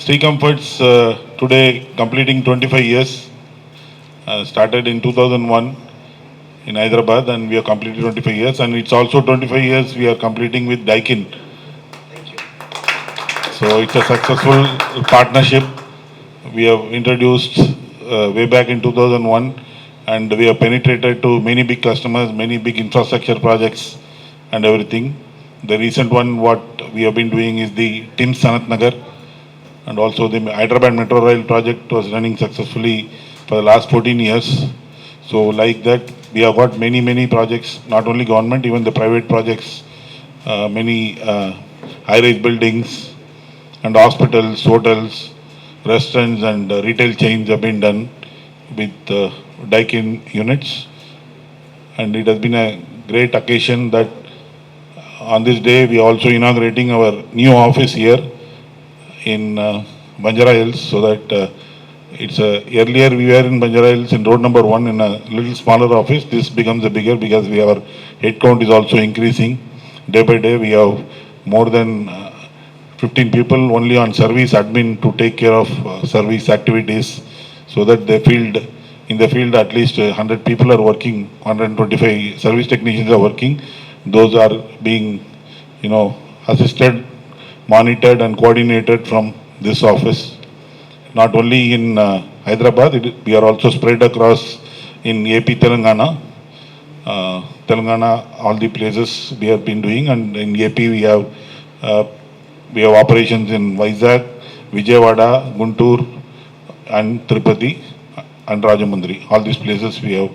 Sri Comforts today completing 25 years. Started in 2001 in Hyderabad, and we have completed 25 years. And it's also 25 years we are completing with Daikin. So it's a successful partnership. We have introduced way back in 2001, and we have penetrated to many big customers, many big infrastructure projects, and everything. The recent one, what we have been doing is the TIMS Sanat Nagar, and also the Hyderabad Metro Rail project was running successfully for the last 14 years. So like that, we have got many projects, not only government, even the private projects, many high-rise buildings and hospitals, hotels, restaurants and retail chains have been done with Daikin units. And it has been a great occasion that on this day we are also inaugurating our new office here in Banjara Hills, so that it's earlier we were in Banjara Hills in road number 1 in a little smaller office. This becomes a bigger because our head count is also increasing day by day. We have more than 15 people only on service admin to take care of service activities, so that in the field at least 100 people are working, 125 service technicians are working. Those are being, assisted, monitored and coordinated from this office. Not only in Hyderabad, we are also spread across in AP Telangana, all the places we have been doing, and in AP we have operations in Vizag, Vijayawada, Guntur, and Tirupati, and Rajamundry. All these places we have,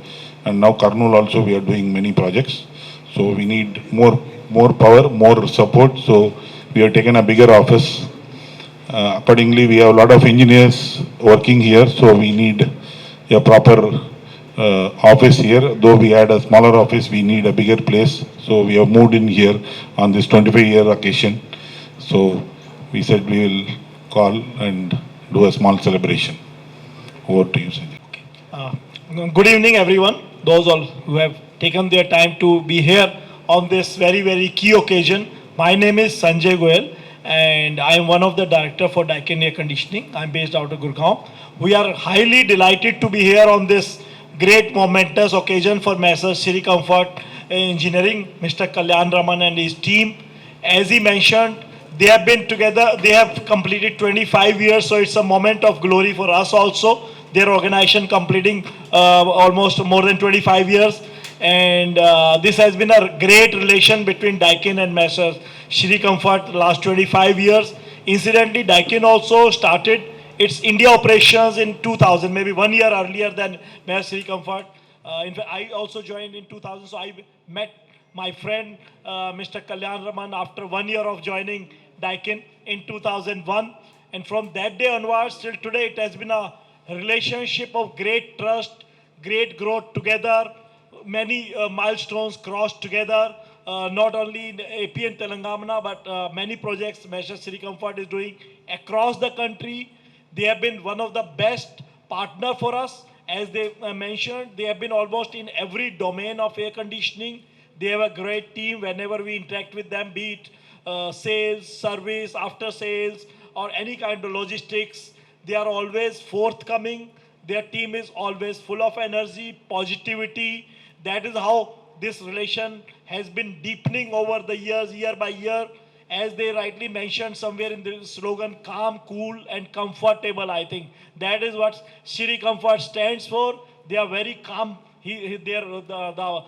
and now Kurnool also we are doing many projects. So we need more power, more support. So we have taken a bigger office. Accordingly, we have a lot of engineers working here. So we need a proper office here. Though we had a smaller office, we need a bigger place. So we have moved in here on this 25-year occasion. So we said we will call and do a small celebration. Over to you, Sanjay. Good evening, everyone. Those all who have taken their time to be here on this very key occasion. My name is Sanjay Goyal, and I am one of the director for Daikin Air Conditioning. I am based out of Gurgaon. We are highly delighted to be here on this great momentous occasion for Messrs. Sri Comfort Engineering, Mr. Kalyan Raman and his team. As he mentioned, they have been together, they have completed 25 years, so it's a moment of glory for us also. Their organization completing almost more than 25 years. And this has been a great relation between Daikin and Messrs. Sri Comfort last 25 years. Incidentally, Daikin also started its India operations in 2000, maybe 1 year earlier than Messrs. Sri Comfort. In fact, I also joined in 2000, so I met my friend Mr. Kalyan Raman after 1 year of joining Daikin in 2001. And from that day onwards till today, it has been a relationship of great trust, great growth together, many milestones crossed together, not only in AP and Telangana, but many projects Messrs. Sri Comfort is doing across the country. They have been one of the best partner for us. As they mentioned, they have been almost in every domain of air conditioning. They have a great team whenever we interact with them, be it sales, service, after sales, or any kind of logistics. They are always forthcoming. Their team is always full of energy, positivity. That is how this relation has been deepening over the years, year by year. As they rightly mentioned somewhere in the slogan, calm, cool, and comfortable, I think. That is what Sri Comfort stands for. They are very calm. The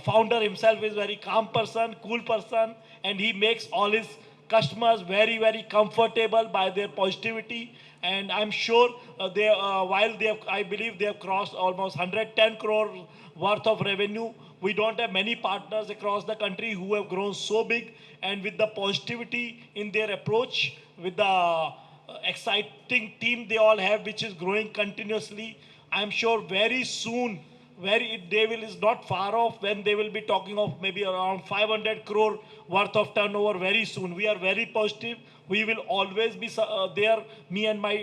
founder himself is very calm person, cool person, and he makes all his customers very comfortable by their positivity. And I'm sure I believe they have crossed almost 110 crore worth of revenue. We don't have many partners across the country who have grown so big, and with the positivity in their approach, with the exciting team they all have, which is growing continuously. I'm sure very soon, is not far off when they will be talking of maybe around 500 crore worth of turnover very soon. We are very positive. We will always be there. Me and my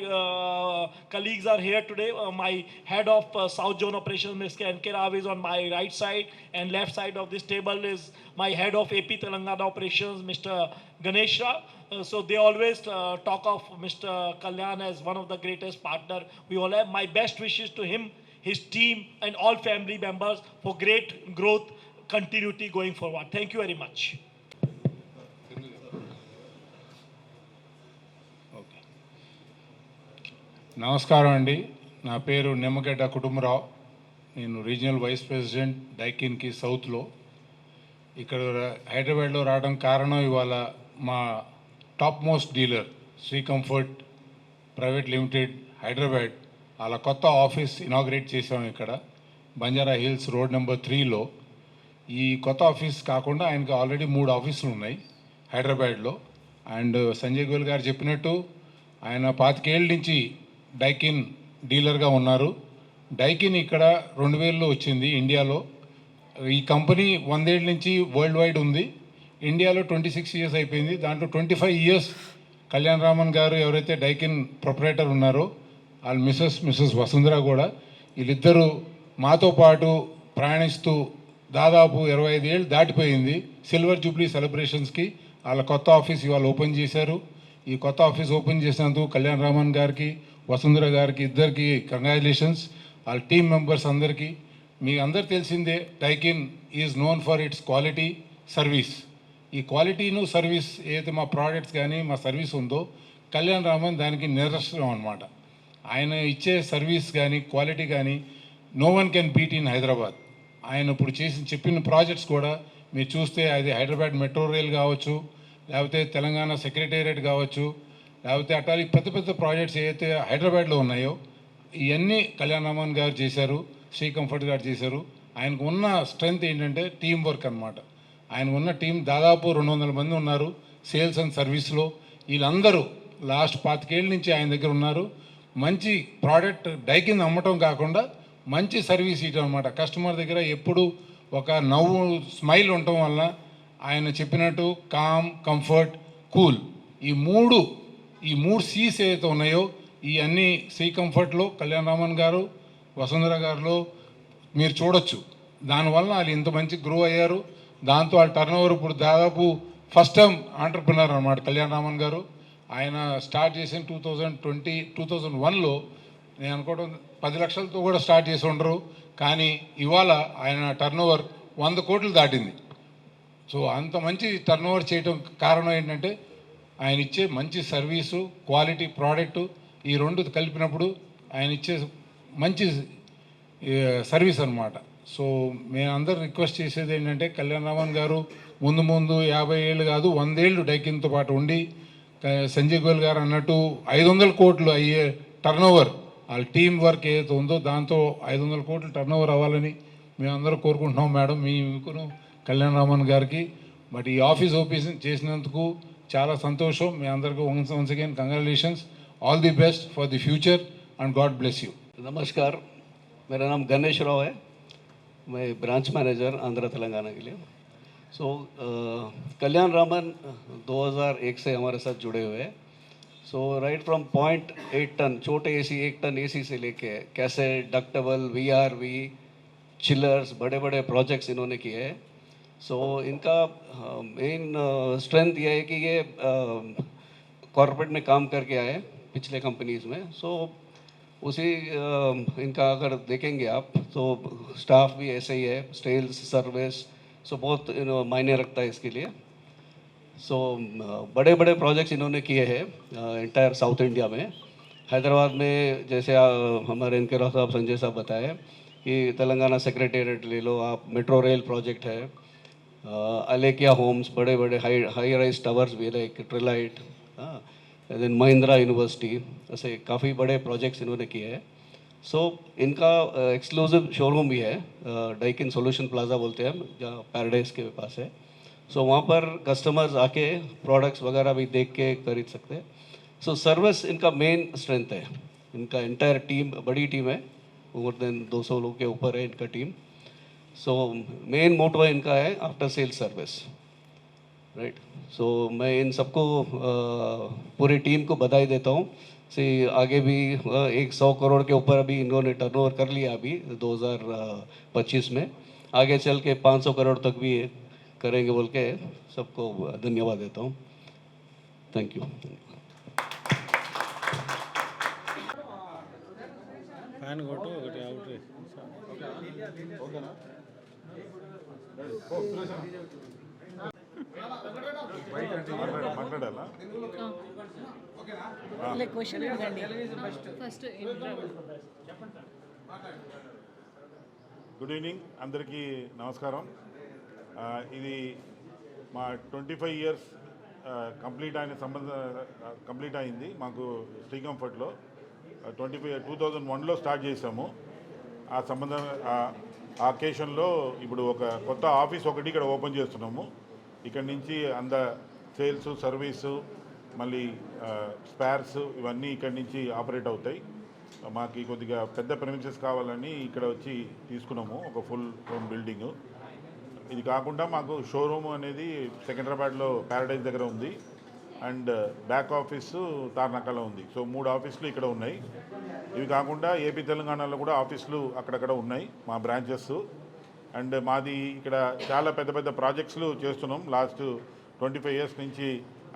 colleagues are here today. My head of South Zone Operations, Mr. N.K. Rao, is on my right side, and left side of this table is my head of AP Telangana Operations, Mr. Ganesh Rao. So they always talk of Mr. Kalyan as one of the greatest partner. We all have my best wishes to him, his team, and all family members for great growth, continuity going forward. Thank you very much. నమస్కారం అండి. నా పేరు నిమ్మగడ్డ కుటుంబరావు. నేను regional vice president డైకిన్కి సౌత్లో. ఇక్కడ హైదరాబాద్లో రావడం కారణం ఇవాళ మా top most dealer Sri Comfort Private Limited Hyderabad వాళ్ళ కొత్త ఆఫీస్ ఇనాగ్రేట్ చేసాం ఇక్కడ బంజారా హిల్స్ రోడ్ నెంబర్ 3లో. ఈ కొత్త ఆఫీస్ కాకుండా ఆయనకి ఆల్రెడీ 3 ఆఫీసులు ఉన్నాయి హైదరాబాద్లో. అండ్ సంజయ్ గోయల్ గారు చెప్పినట్టు ఆయన 25 ఏళ్ళ నుంచి డైకిన్ డీలర్గా ఉన్నారు. డైకిన్ ఇక్కడ 2000లో వచ్చింది ఇండియాలో. ఈ కంపెనీ 100 ఏళ్ళ నుంచి వరల్డ్ వైడ్ ఉంది. ఇండియాలో 26 ఇయర్స్ అయిపోయింది. దాంట్లో 25 ఇయర్స్ కళ్యాణ్ రామన్ గారు ఎవరైతే డైకిన్ ప్రొపరేటర్ ఉన్నారో వాళ్ళ మిస్సెస్ వసుంధర కూడా, వీళ్ళిద్దరూ మాతో పాటు ప్రయాణిస్తూ దాదాపు 25 ఏళ్ళు దాటిపోయింది. సిల్వర్ జూబ్లీ సెలబ్రేషన్స్కి వాళ్ళ కొత్త ఆఫీస్ ఇవాళ ఓపెన్ చేశారు. ఈ కొత్త ఆఫీస్ ఓపెన్ చేసినందుకు కళ్యాణ్ రామన్ గారికి, వసుంధర గారికి ఇద్దరికి కంగ్రాచులేషన్స్. వాళ్ళ టీమ్ మెంబర్స్ అందరికీ. మీ అందరు తెలిసిందే Daikin is known for it's quality service. ఈ క్వాలిటీను సర్వీస్ ఏదైతే మా ప్రోడక్ట్స్ కానీ మా సర్వీస్ ఉందో కళ్యాణ్ రామన్ దానికి నిదర్శనం అనమాట. ఆయన ఇచ్చే సర్వీస్ కానీ క్వాలిటీ కానీ no one can beat in Hyderabad. ఆయన ఇప్పుడు చెప్పిన ప్రాజెక్ట్స్ కూడా మీరు చూస్తే అది హైదరాబాద్ మెట్రో రైల్ కావచ్చు, లేకపోతే తెలంగాణ సెక్రటేరియట్ కావచ్చు, లేకపోతే అట్లాంటి పెద్ద పెద్ద ప్రాజెక్ట్స్ ఏవైతే హైదరాబాద్లో ఉన్నాయో ఇవన్నీ కళ్యాణ్ రామన్ గారు చేశారు, శ్రీ కంఫర్ట్ గారు చేశారు. ఆయనకు ఉన్న స్ట్రెంగ్త్ ఏంటంటే టీం వర్క్ అనమాట. ఆయన ఉన్న టీం దాదాపు 200 మంది ఉన్నారు సేల్స్ అండ్ సర్వీస్లో. వీళ్ళందరూ లాస్ట్ 25 ఏళ్ళ నుంచి ఆయన దగ్గర ఉన్నారు. మంచి ప్రోడక్ట్ డైకిన్ అమ్మటం కాకుండా మంచి సర్వీస్ ఇవ్వడం అనమాట. కస్టమర్ దగ్గర ఎప్పుడు ఒక నవ్వు స్మైల్ ఉండటం వల్ల ఆయన చెప్పినట్టు కామ్, కంఫర్ట్, కూల్ ఈ మూడు సీస్ ఏదైతే ఉన్నాయో ఇవన్నీ శ్రీ కంఫర్ట్లో కళ్యాణ్ రామన్ గారు, వసుంధర గారిలో మీరు చూడొచ్చు. దానివల్ల వాళ్ళు ఇంత మంచి గ్రో అయ్యారు. దాంతో వాళ్ళ టర్న్ ఓవర్ ఇప్పుడు దాదాపు ఫస్ట్ టైం ఆంటర్ప్రినర్ అనమాట కళ్యాణ్ రామన్ గారు. ఆయన స్టార్ట్ చేసిన 2001లో నేను అనుకోవడం 10 లక్షలతో కూడా స్టార్ట్ చేసి ఉండరు. కానీ ఇవాళ ఆయన టర్న్ ఓవర్ 100 కోట్లు దాటింది. సో అంత మంచి టర్న్ ఓవర్ చేయడం కారణం ఏంటంటే ఆయన ఇచ్చే మంచి సర్వీసు, క్వాలిటీ ప్రోడక్టు ఈ రెండు కలిపినప్పుడు ఆయన ఇచ్చే మంచి సర్వీస్ అనమాట. సో మేము అందరు రిక్వెస్ట్ చేసేది ఏంటంటే కళ్యాణ్ రామన్ గారు ముందు 50 ఏళ్ళు కాదు 100 ఏళ్ళు డైకిన్తో పాటు ఉండి సంజయ్ గోయల్ గారు అన్నట్టు 500 కోట్లు అయ్యే టర్న్ ఓవర్ వాళ్ళ టీం వర్క్ ఏదైతే ఉందో దాంతో 500 కోట్లు టర్న్ ఓవర్ అవ్వాలని మేమందరూ కోరుకుంటున్నాం మేడం. మీకును కళ్యాణ్ రామన్ గారికి. బట్ ఈ ఆఫీస్ ఓపెన్ చేసినందుకు చాలా సంతోషం. మీ అందరికీ once again congratulations. All the best for the future and God bless you. नमस्कार, मेरा नाम गणेश राव है. मैं ब्रांच मैनेजर आंध्र तेलंगाना के लिए. सो कल्याण रामन 2001 से हमारे साथ जुड़े हुए हैं. सो राइट फ्रॉम 0.8 टन छोटे एसी 1 टन एसी से लेके कैसे डक्टेबल, वीआरवी, चिलर्स, बड़े बड़े प्रोजेक्ट्स इन्होंने किए हैं. सो इनका मेन स्ट्रेंथ ये है कि ये कॉर्पोरेट में काम करके आए पिछले कंपनीज़ में. सो उसी इनका अगर देखेंगे आप तो स्टाफ भी ऐसे ही है, सेल्स, सर्विस, सो बहुत मायने रखता है इसके लिए. सो बड़े बड़े प्रोजेक्ट्स इन्होंने किए हैं इंटायर साउथ इंडिया में. हैदराबाद में जैसे हमारे इनके राव साहब, संजय साहब बताए कि तेलंगाना सेक्रेटेरिएट ले लो आप, मेट्रो रेल प्रोजेक्ट है, अलेकिया होम्स, बड़े बड़े हाई राइज टावर्स भी है, ट्रिलाइट, देन महिंद्रा यूनिवर्सिटी, ऐसे काफ़ी बड़े प्रोजेक्ट्स इन्होंने किए हैं. सो इनका एक्सक्लूसिव शोरूम भी है, डाइकिन सोल्यूशन प्लाजा बोलते हैं, जहाँ पैराडाइज के पास है. सो वहाँ पर कस्टमर्स आके प्रोडक्ट्स वगैरह भी देख के खरीद सकते हैं. सो सर्विस इनका मेन स्ट्रेंथ है. इनका इंटायर टीम बड़ी टीम है, मोर देन 200 लोग के ऊपर है इनका टीम. सो मेन मोटो इनका है आफ्टर सेल्स सर्विस. राइट। सो मैं इन सबको पूरी टीम को बधाई देता हूँ। से आगे भी 100 करोड़ के ऊपर अभी इन्होंने टर्नओवर कर लिया अभी 2025 में, आगे चल के 500 करोड़ तक भी करेंगे बोल के सबको धन्यवाद देता हूँ। Thank you. ఫ్యాన్ కొట్టు ఒకటి అవుట్ మాట్లాడాలా? క్వశ్చన్ అడగండి ఫస్ట్. గుడ్ ఈవినింగ్ అందరికీ నమస్కారం. ఇది మా 25 ఇయర్స్ కంప్లీట్ అయింది మాకు శ్రీ కంఫర్ట్లో. 2001లో స్టార్ట్ చేసాము. ఆ సంబంధం ఆ అకేషన్లో ఇప్పుడు ఒక కొత్త ఆఫీస్ ఒకటి ఇక్కడ ఓపెన్ చేస్తున్నాము. ఇక్కడ నుంచి సేల్స్, సర్వీసు, మళ్ళీ స్పేర్స్ ఇవన్నీ ఇక్కడి నుంచి ఆపరేట్ అవుతాయి. మాకు కొద్దిగా పెద్ద ప్రెమిసెస్ కావాలని ఇక్కడ వచ్చి తీసుకున్నాము, ఒక ఫుల్ హోమ్ బిల్డింగు. ఇది కాకుండా మాకు షోరూమ్ అనేది సికింద్రాబాద్లో ప్యారడైజ్ దగ్గర ఉంది అండ్ బ్యాక్ ఆఫీసు తార్నాకలో ఉంది. సో 3 ఆఫీసులు ఇక్కడ ఉన్నాయి. ఇవి కాకుండా ఏపీ తెలంగాణలో కూడా ఆఫీసులు అక్కడక్కడ ఉన్నాయి మా బ్రాంచెస్. అండ్ మాది ఇక్కడ చాలా పెద్ద పెద్ద ప్రాజెక్ట్స్లు చేస్తున్నాం. లాస్ట్ 25 ఇయర్స్ నుంచి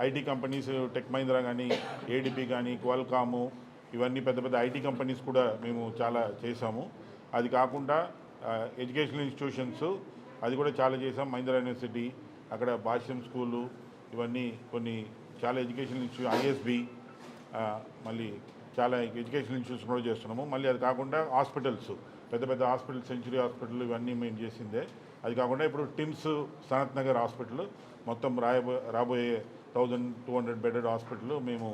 ఐటీ కంపెనీస్, టెక్ మహీంద్రా కానీ, ఏడిపి కానీ, క్వాల్కాము, ఇవన్నీ పెద్ద పెద్ద ఐటీ కంపెనీస్ కూడా మేము చాలా చేసాము. అది కాకుండా ఎడ్యుకేషనల్ ఇన్స్టిట్యూషన్స్ అది కూడా చాలా చేసాం. మహీంద్రా యూనివర్సిటీ, అక్కడ భాష్యం స్కూలు, ఇవన్నీ కొన్ని చాలా ఎడ్యుకేషనల్ ఇన్స్టిట్యూట్, ఐఎస్బి, మళ్ళీ చాలా ఎడ్యుకేషనల్ ఇన్స్టిట్యూట్స్ కూడా చేస్తున్నాము. మళ్ళీ అది కాకుండా హాస్పిటల్స్, పెద్ద పెద్ద హాస్పిటల్, సెంచురీ హాస్పిటల్, ఇవన్నీ మేము చేసిందే. అది కాకుండా ఇప్పుడు టిమ్స్ సనత్ నగర్ హాస్పిటల్ మొత్తం రాబోయే 1200 బెడెడ్ హాస్పిటల్ మేము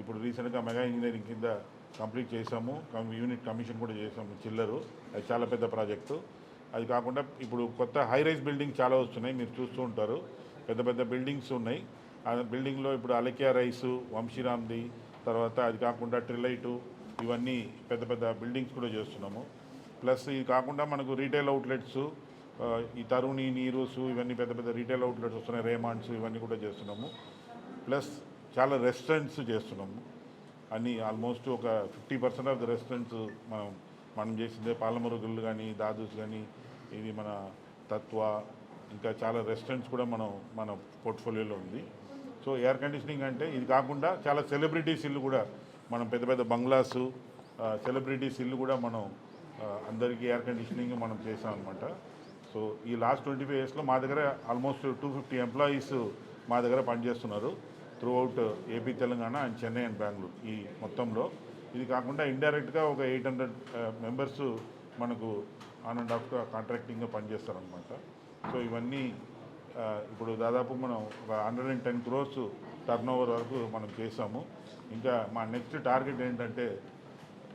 ఇప్పుడు రీసెంట్గా మెగా ఇంజనీరింగ్ కింద కంప్లీట్ చేసాము. యూనిట్ కమిషన్ కూడా చేసాము చిల్లరు. అది చాలా పెద్ద ప్రాజెక్టు. అది కాకుండా ఇప్పుడు కొత్త హై రైజ్ బిల్డింగ్ చాలా వస్తున్నాయి, మీరు చూస్తూ ఉంటారు. పెద్ద పెద్ద బిల్డింగ్స్ ఉన్నాయి. ఆ బిల్డింగ్లో ఇప్పుడు అలకియా రైసు, వంశీరామ్ది, తర్వాత అది కాకుండా ట్రిలైటు, ఇవన్నీ పెద్ద పెద్ద బిల్డింగ్స్ కూడా చేస్తున్నాము. ప్లస్ ఇది కాకుండా మనకు రీటైల్ అవుట్లెట్స్, ఈ తరుణి, నీరూసు, ఇవన్నీ పెద్ద పెద్ద రీటైల్ అవుట్లెట్స్ వస్తున్నాయి, రేమాండ్స్, ఇవన్నీ కూడా చేస్తున్నాము. ప్లస్ చాలా రెస్టారెంట్స్ చేస్తున్నాము. అన్నీ ఆల్మోస్ట్ ఒక 50% ఆఫ్ ద రెస్టారెంట్స్ మనం చేసిందే. పాలమురుగులు కానీ, దాదూస్ కానీ, ఇది మన తత్వ, ఇంకా చాలా రెస్టారెంట్స్ కూడా మన పోర్ట్ఫోలియోలో ఉంది. సో ఎయిర్ కండిషనింగ్ అంటే ఇది కాకుండా చాలా సెలబ్రిటీస్ ఇల్లు కూడా మనం పెద్ద పెద్ద బంగ్లాసు, సెలబ్రిటీస్ ఇల్లు కూడా మనం అందరికీ ఎయిర్ కండిషనింగ్ మనం చేసాం అనమాట. సో ఈ లాస్ట్ 25 ఇయర్స్లో మా దగ్గర ఆల్మోస్ట్ 250 ఎంప్లాయీస్ మా దగ్గర పనిచేస్తున్నారు through out AP, Telangana and Chennai and Bengaluru ఈ మొత్తంలో. ఇది కాకుండా ఇండైరెక్ట్గా ఒక 800 మెంబర్స్ మనకు ఆన్ అండ్ ఆఫ్గా కాంట్రాక్టింగ్గా పనిచేస్తారనమాట. సో ఇవన్నీ ఇప్పుడు దాదాపు మనం ఒక 110 crores టర్నోవర్ వరకు మనం చేసాము. ఇంకా మా నెక్స్ట్ టార్గెట్ ఏంటంటే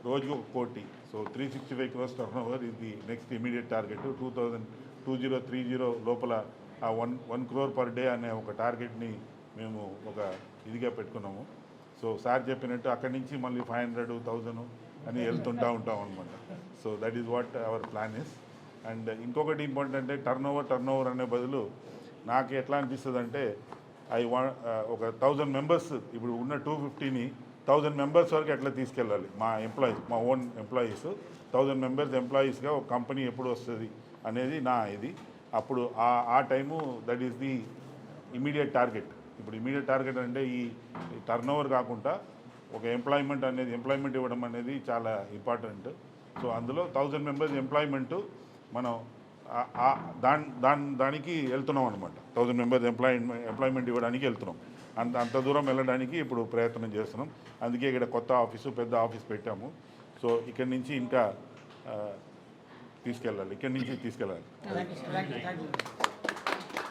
రోజుకు 1 కోటి. సో 365 crores టర్నోవర్ ఇది నెక్స్ట్ ఇమీడియట్ టార్గెట్. 2030 లోపల ఆ 1 crore పర్ డే అనే ఒక టార్గెట్ని మేము ఒక ఇదిగా పెట్టుకున్నాము. సో సార్ చెప్పినట్టు అక్కడి నుంచి మళ్ళీ 500, 1000 అని వెళ్తుంటూ ఉంటాం అనమాట. So that is what our plan is. And ఇంకొకటి ఇంపార్టెంట్ అంటే టర్నోవర్ అనే బదులు నాకు ఎట్లా అనిపిస్తుంది అంటే ఒక 1000 మెంబర్స్, ఇప్పుడు ఉన్న 250ని 1000 మెంబర్స్ వరకు ఎట్లా తీసుకెళ్ళాలి. మా ఎంప్లాయీస్, మా ఓన్ ఎంప్లాయీస్ 1000 మెంబర్స్ ఎంప్లాయీస్గా ఒక కంపెనీ ఎప్పుడు వస్తుంది అనేది నా ఇది. అప్పుడు ఆ time that is the immediate target. ఇప్పుడు ఇమీడియట్ టార్గెట్ అంటే ఈ టర్నోవర్ కాకుండా ఒక ఎంప్లాయ్మెంట్ ఇవ్వడం అనేది చాలా ఇంపార్టెంట్. సో అందులో 1000 మెంబర్స్ ఎంప్లాయ్మెంటు మనం దానికి వెళ్తున్నాం అనమాట. 1000 మెంబర్స్ ఎంప్లాయ్మెంట్ ఇవ్వడానికి వెళ్తున్నాం. అంత దూరం వెళ్ళడానికి ఇప్పుడు ప్రయత్నం చేస్తున్నాం. అందుకే ఇక్కడ కొత్త ఆఫీసు, పెద్ద ఆఫీస్ పెట్టాము. సో ఇక్కడి నుంచి ఇంకా తీసుకెళ్ళాలి.